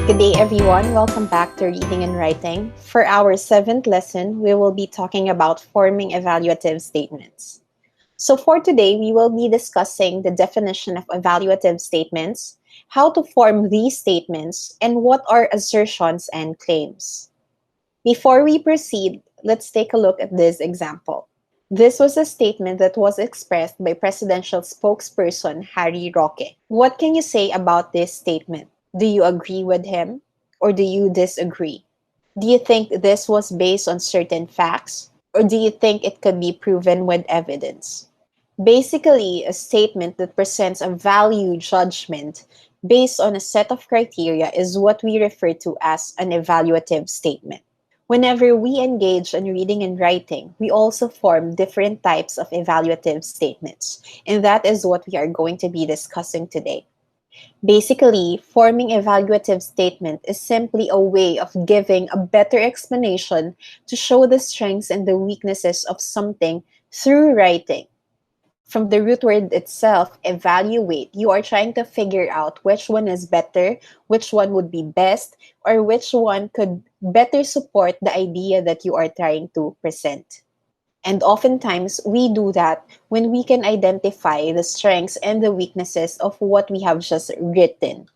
Good day, everyone. Welcome back to Reading and Writing. For our seventh lesson, we will be talking about forming evaluative statements. So, for today, we will be discussing the definition of evaluative statements, how to form these statements, and what are assertions and claims. Before we proceed, let's take a look at this example. This was a statement that was expressed by presidential spokesperson Harry Roque. What can you say about this statement? Do you agree with him or do you disagree? Do you think this was based on certain facts or do you think it could be proven with evidence? Basically, a statement that presents a value judgment based on a set of criteria is what we refer to as an evaluative statement. Whenever we engage in reading and writing, we also form different types of evaluative statements, and that is what we are going to be discussing today. Basically, forming evaluative statement is simply a way of giving a better explanation to show the strengths and the weaknesses of something through writing. From the root word itself, evaluate, you are trying to figure out which one is better, which one would be best, or which one could better support the idea that you are trying to present. And oftentimes, we do that when we can identify the strengths and the weaknesses of what we have just written.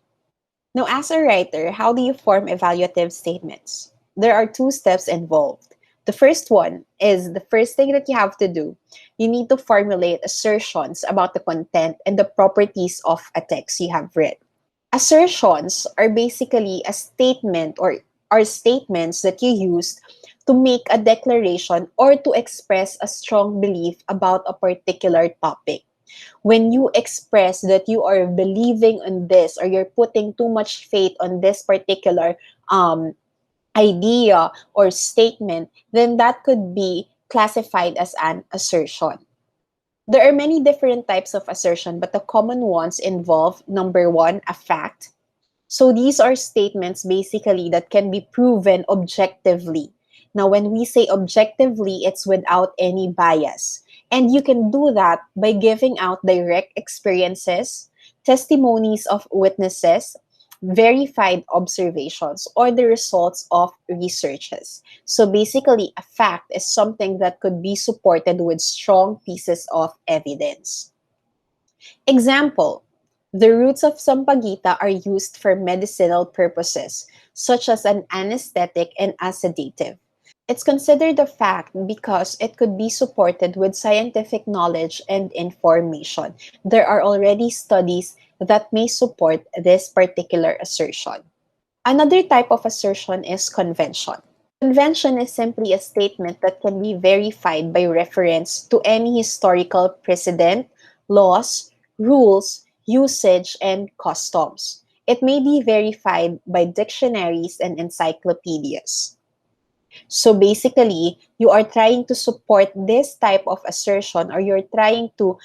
Now, as a writer, how do you form evaluative statements? There are two steps involved. The first one is the first thing that you have to do. You need to formulate assertions about the content and the properties of a text you have read. Assertions are basically a statement or are statements that you use to make a declaration or to express a strong belief about a particular topic. When you express that you are believing in this or you're putting too much faith on this particular idea or statement, then that could be classified as an assertion. There are many different types of assertion, but the common ones involve number one, a fact. So these are statements basically that can be proven objectively. Now, when we say objectively, it's without any bias. And you can do that by giving out direct experiences, testimonies of witnesses, verified observations, or the results of researches. So basically, a fact is something that could be supported with strong pieces of evidence. Example, the roots of sampaguita are used for medicinal purposes, such as an anesthetic and a sedative. It's considered a fact because it could be supported with scientific knowledge and information. There are already studies that may support this particular assertion. Another type of assertion is convention. Convention is simply a statement that can be verified by reference to any historical precedent, laws, rules, usage, and customs. It may be verified by dictionaries and encyclopedias. So basically, you are trying to support this type of assertion or you're trying to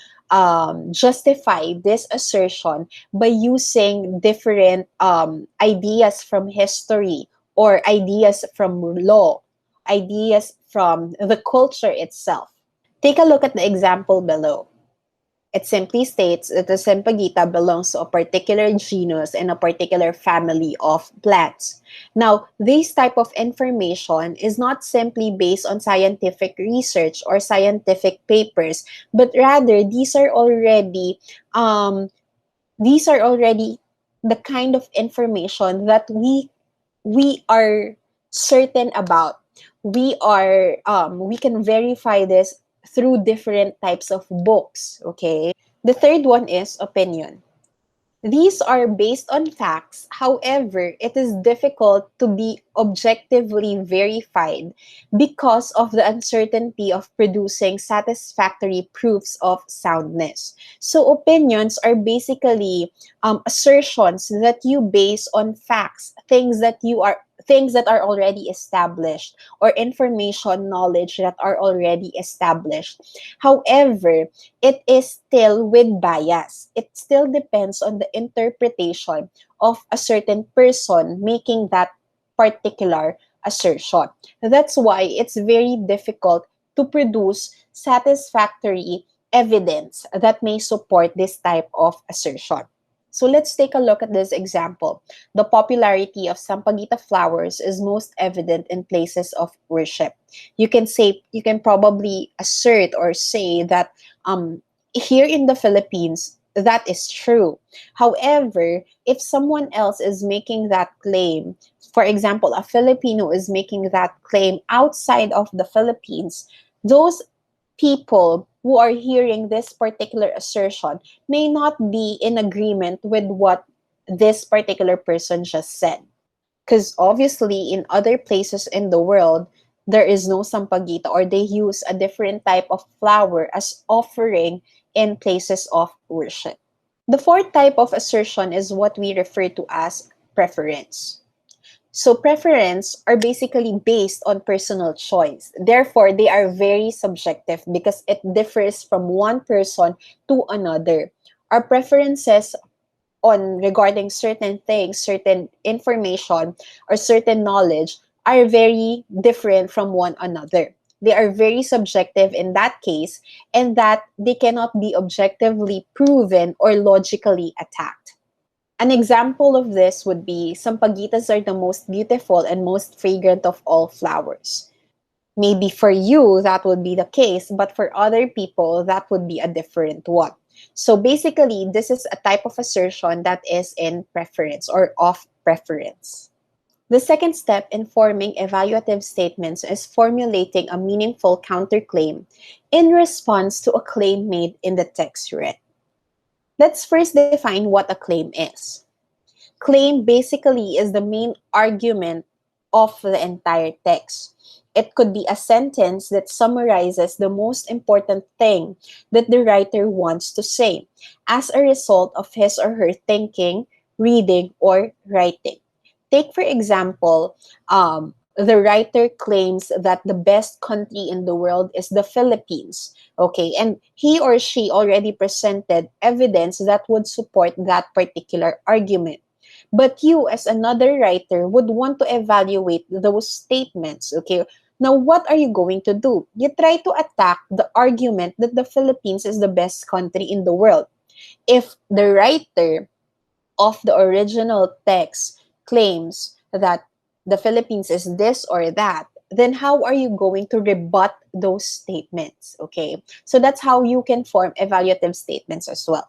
justify this assertion by using different ideas from history or ideas from law, ideas from the culture itself. Take a look at the example below. It simply states that the Sampaguita belongs to a particular genus and a particular family of plants. Now, this type of information is not simply based on scientific research or scientific papers, but rather these are already the kind of information that we are certain about. We can verify this through different types of books, okay? The third one is opinion. These are based on facts. However, it is difficult to be objectively verified because of the uncertainty of producing satisfactory proofs of soundness. So, opinions are basically assertions that you base on facts, things that are already established, or information, knowledge that are already established. However, it is still with bias. It still depends on the interpretation of a certain person making that particular assertion. That's why it's very difficult to produce satisfactory evidence that may support this type of assertion. So let's take a look at this example. The popularity of Sampaguita flowers is most evident in places of worship. You can probably assert or say that here in the Philippines, that is true. However, if someone else is making that claim, for example, a Filipino is making that claim outside of the Philippines, those people who are hearing this particular assertion may not be in agreement with what this particular person just said. Because obviously, in other places in the world, there is no sampaguita, or they use a different type of flower as offering in places of worship. The fourth type of assertion is what we refer to as preference. So preference are basically based on personal choice. Therefore, they are very subjective because it differs from one person to another. Our preferences on regarding certain things, certain information, or certain knowledge are very different from one another. They are very subjective in that case, and that they cannot be objectively proven or logically attacked. An example of this would be sampaguitas are the most beautiful and most fragrant of all flowers. Maybe for you, that would be the case, but for other people, that would be a different one. So basically, this is a type of assertion that is in preference or of preference. The second step in forming evaluative statements is formulating a meaningful counterclaim in response to a claim made in the text read. Let's first define what a claim is. Claim basically is the main argument of the entire text. It could be a sentence that summarizes the most important thing that the writer wants to say as a result of his or her thinking, reading, or writing. Take, for example, the writer claims that the best country in the world is the Philippines. Okay, and he or she already presented evidence that would support that particular argument. But you, as another writer, would want to evaluate those statements. Okay, now what are you going to do? You try to attack the argument that the Philippines is the best country in the world. If the writer of the original text claims that the Philippines is this or that, then how are you going to rebut those statements? Okay, so that's how you can form evaluative statements as well.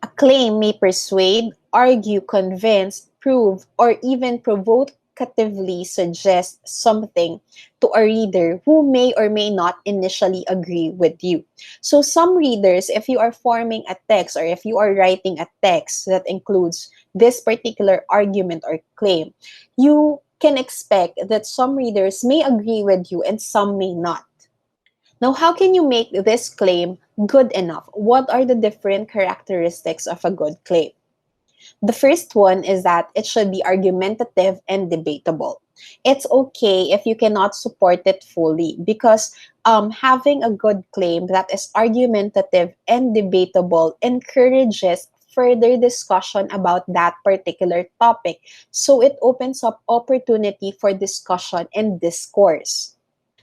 A claim may persuade, argue, convince, prove, or even provocatively suggest something to a reader who may or may not initially agree with you. So some readers, if you are forming a text or if you are writing a text that includes this particular argument or claim, you can expect that some readers may agree with you and some may not. Now, how can you make this claim good enough? What are the different characteristics of a good claim? The first one is that it should be argumentative and debatable. It's okay if you cannot support it fully because having a good claim that is argumentative and debatable encourages further discussion about that particular topic. So it opens up opportunity for discussion and discourse.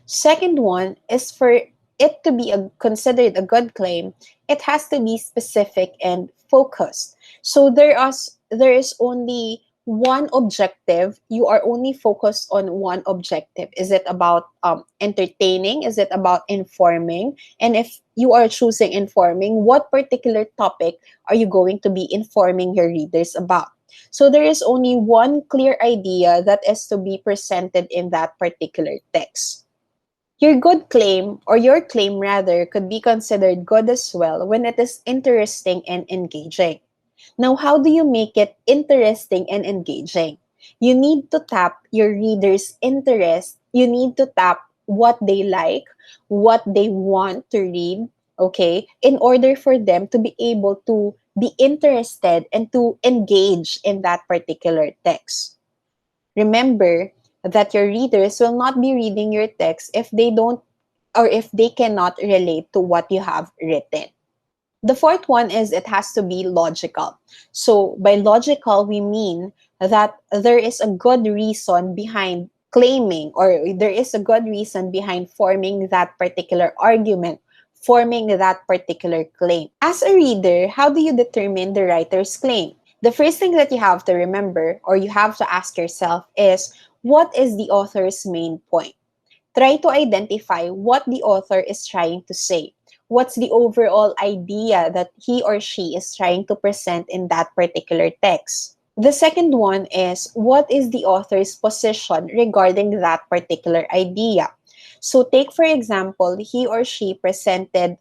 Second one is for it to be considered a good claim, it has to be specific and focused. So there is only one objective. You are only focused on one objective. Is it about entertaining? Is it about informing? And if you are choosing informing, what particular topic are you going to be informing your readers about? So there is only one clear idea that is to be presented in that particular text. Your good claim, or your claim rather, could be considered good as well when it is interesting and engaging. Now, how do you make it interesting and engaging? You need to tap your reader's interest. You need to tap what they like, what they want to read, okay, in order for them to be able to be interested and to engage in that particular text. Remember that your readers will not be reading your text if they don't or if they cannot relate to what you have written. The fourth one is it has to be logical. So by logical, we mean that there is a good reason behind claiming, or there is a good reason behind forming that particular argument, forming that particular claim. As a reader, how do you determine the writer's claim? The first thing that you have to remember or you have to ask yourself is, what is the author's main point? Try to identify what the author is trying to say. What's the overall idea that he or she is trying to present in that particular text? The second one is, what is the author's position regarding that particular idea? So take for example, he or she presented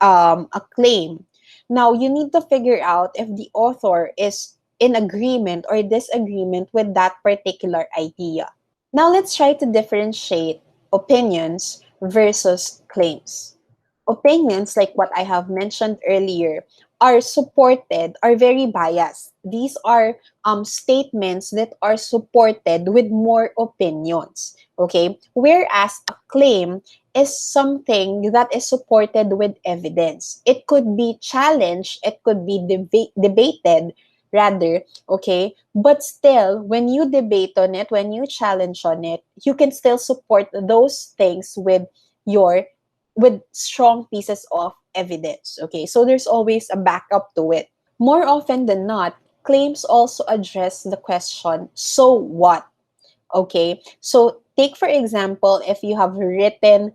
a claim. Now you need to figure out if the author is in agreement or disagreement with that particular idea. Now let's try to differentiate opinions versus claims. Opinions, like what I have mentioned earlier, are very biased. These are statements that are supported with more opinions. Okay? Whereas a claim is something that is supported with evidence. It could be challenged, it could be debated, rather, okay? But still, when you debate on it, when you challenge on it, you can still support those things your with strong pieces of evidence. Okay, so there's always a backup to it. More often than not, claims also address the question, so what? Okay, so take for example, if you have written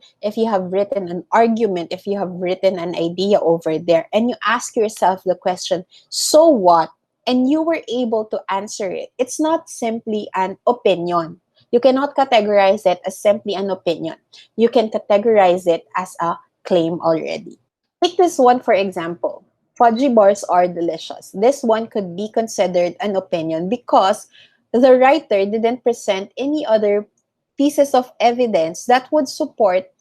an argument, if you have written an idea over there, and you ask yourself the question, so what? And you were able to answer it. It's not simply an opinion. You cannot categorize it as simply an opinion. You can categorize it as a claim already. Take this one for example. Fudgy bars are delicious. This one could be considered an opinion because the writer didn't present any other pieces of evidence that would support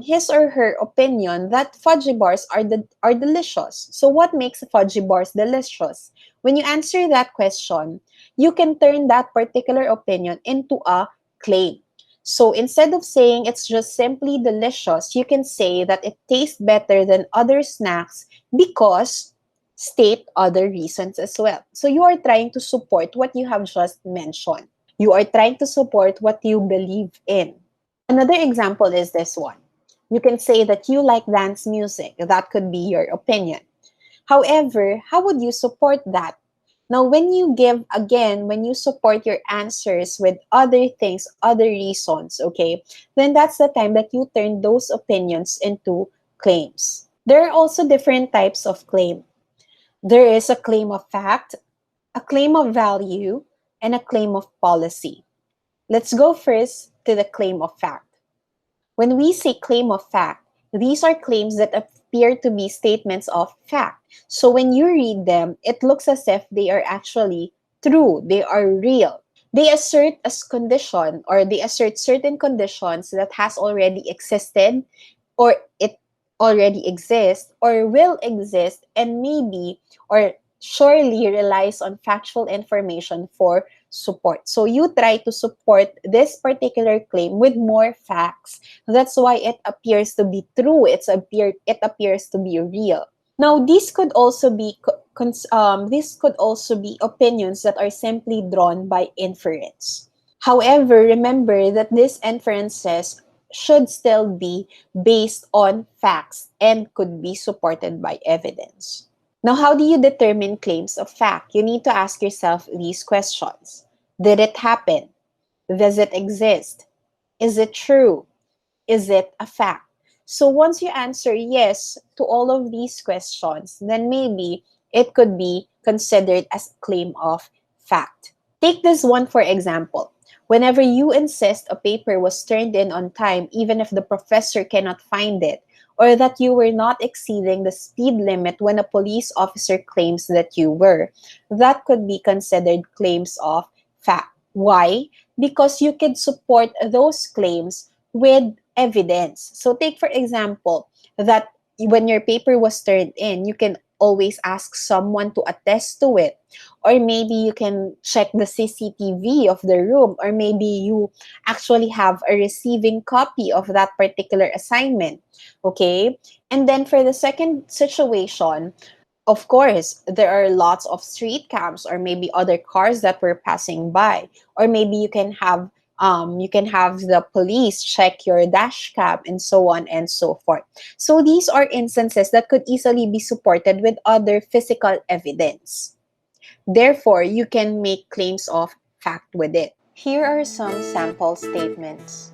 his or her opinion that fudgy bars are delicious. So what makes fudgy bars delicious? When you answer that question, you can turn that particular opinion into a claim. So instead of saying it's just simply delicious, you can say that it tastes better than other snacks because state other reasons as well. So you are trying to support what you have just mentioned. You are trying to support what you believe in. Another example is this one. You can say that you like dance music. That could be your opinion. However, how would you support that? Now, when you support your answers with other things, other reasons, okay, then that's the time that you turn those opinions into claims. There are also different types of claim. There is a claim of fact, a claim of value, and a claim of policy. Let's go first to the claim of fact. When we say claim of fact, these are claims that appear to be statements of fact. So when you read them, it looks as if they are actually true, they are real. They assert as condition or they assert certain conditions that has already existed or it already exists or will exist and maybe or surely relies on factual information for support. So you try to support this particular claim with more facts. That's why it appears to be true. It appears to be real. Now, these could also be opinions that are simply drawn by inference. However, remember that these inferences should still be based on facts and could be supported by evidence. Now, how do you determine claims of fact? You need to ask yourself these questions. Did it happen? Does it exist? Is it true? Is it a fact? So once you answer yes to all of these questions, then maybe it could be considered as claim of fact. Take this one for example. Whenever you insist a paper was turned in on time, even if the professor cannot find it, or that you were not exceeding the speed limit when a police officer claims that you were, that could be considered claims of fact. Why? Because you can support those claims with evidence. So take for example that when your paper was turned in, you can always ask someone to attest to it. Or maybe you can check the CCTV of the room, or maybe you actually have a receiving copy of that particular assignment. Okay? And then for the second situation, of course, there are lots of street cams or maybe other cars that were passing by. Or maybe you can have the police check your dash cam and so on and so forth. So these are instances that could easily be supported with other physical evidence. Therefore, you can make claims of fact with it. Here are some sample statements.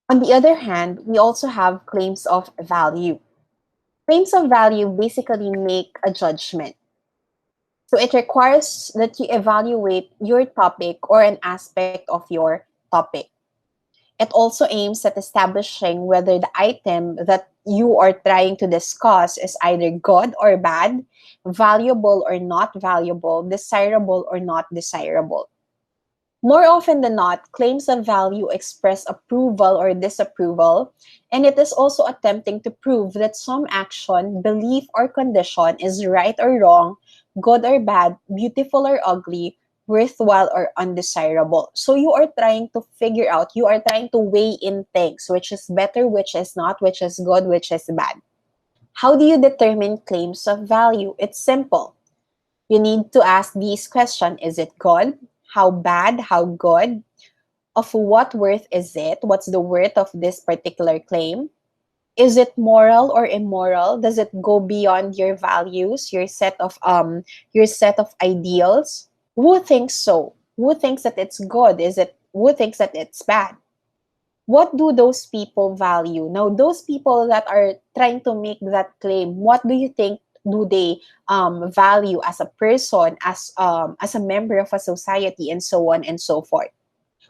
On the other hand, we also have claims of value. Claims of value basically make a judgment. So it requires that you evaluate your topic or an aspect of your topic. It also aims at establishing whether the item that you are trying to discuss is either good or bad, valuable or not valuable, desirable or not desirable. More often than not, claims of value express approval or disapproval, and it is also attempting to prove that some action, belief, or condition is right or wrong, good or bad, beautiful or ugly, worthwhile or undesirable. So you are trying to figure out, you are trying to weigh in things, which is better, which is not, which is good, which is bad. How do you determine claims of value? It's simple. You need to ask these questions. Is it good? How bad? How good? Of what worth is it? What's the worth of this particular claim? Is it moral or immoral? Does it go beyond your values, your set of ideals? Who thinks so? Who thinks that it's good? Is it who thinks that it's bad? What do those people value? Now, those people that are trying to make that claim, what do you think do they value as a person, as a member of a society, and so on and so forth?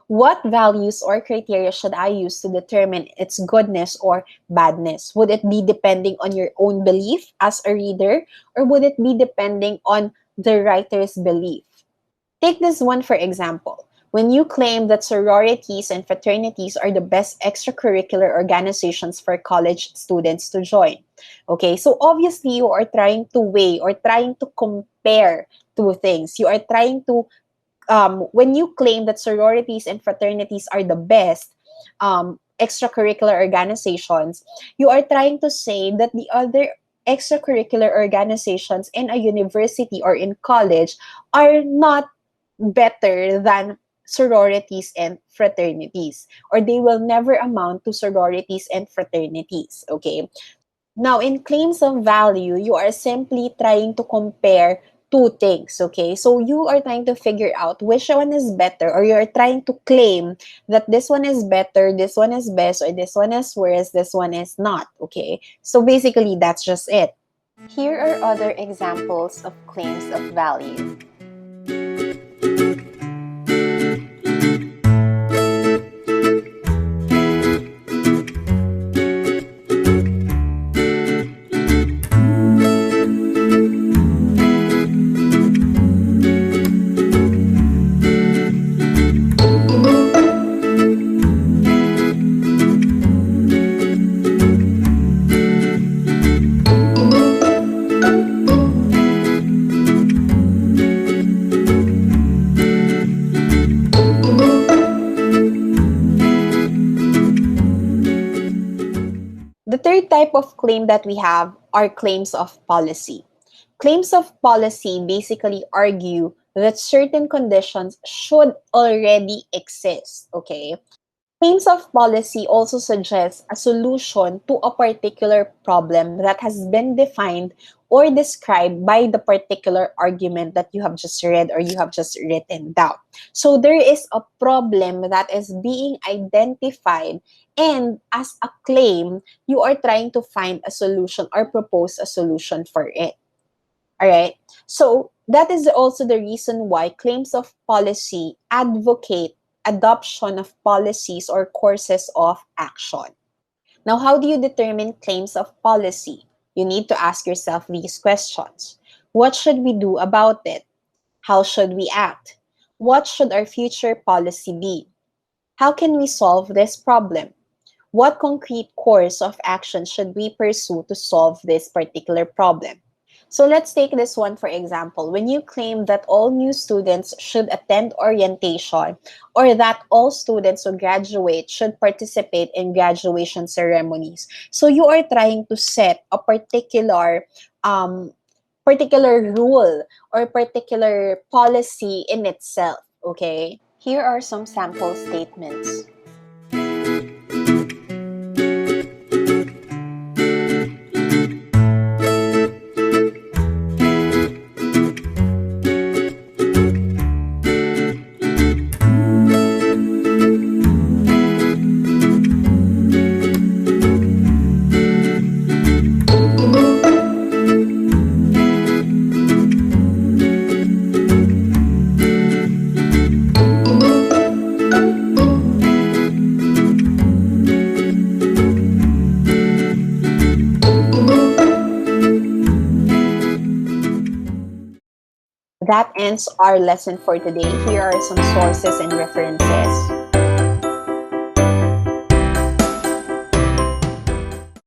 What values or criteria should I use to determine its goodness or badness? Would it be depending on your own belief as a reader, or would it be depending on the writer's belief? Take this one for example. When you claim that sororities and fraternities are the best extracurricular organizations for college students to join. Okay, so obviously you are trying to weigh or trying to compare two things. You are trying to when you claim that sororities and fraternities are the best extracurricular organizations, you are trying to say that the other extracurricular organizations in a university or in college are not better than sororities and fraternities, or they will never amount to sororities and fraternities. Okay, now, in claims of value, you are simply trying to compare two things, okay? So you are trying to figure out which one is better, or you're trying to claim that this one is better, this one is best, or this one is worse, this one is not, okay? So basically, that's just it. Here are other examples of claims of value. The third type of claim that we have are claims of policy. Claims of policy basically argue that certain conditions should already exist, okay? Claims of policy also suggest a solution to a particular problem that has been defined or described by the particular argument that you have just read or you have just written down. So there is a problem that is being identified, and as a claim, you are trying to find a solution or propose a solution for it. All right. So that is also the reason why claims of policy advocate adoption of policies or courses of action. Now, how do you determine claims of policy? You need to ask yourself these questions. What should we do about it? How should we act? What should our future policy be? How can we solve this problem? What concrete course of action should we pursue to solve this particular problem? So let's take this one for example. When you claim that all new students should attend orientation or that all students who graduate should participate in graduation ceremonies. So you are trying to set a um, particular rule or particular policy in itself, okay? Here are some sample statements. That ends our lesson for today. Here are some sources and references.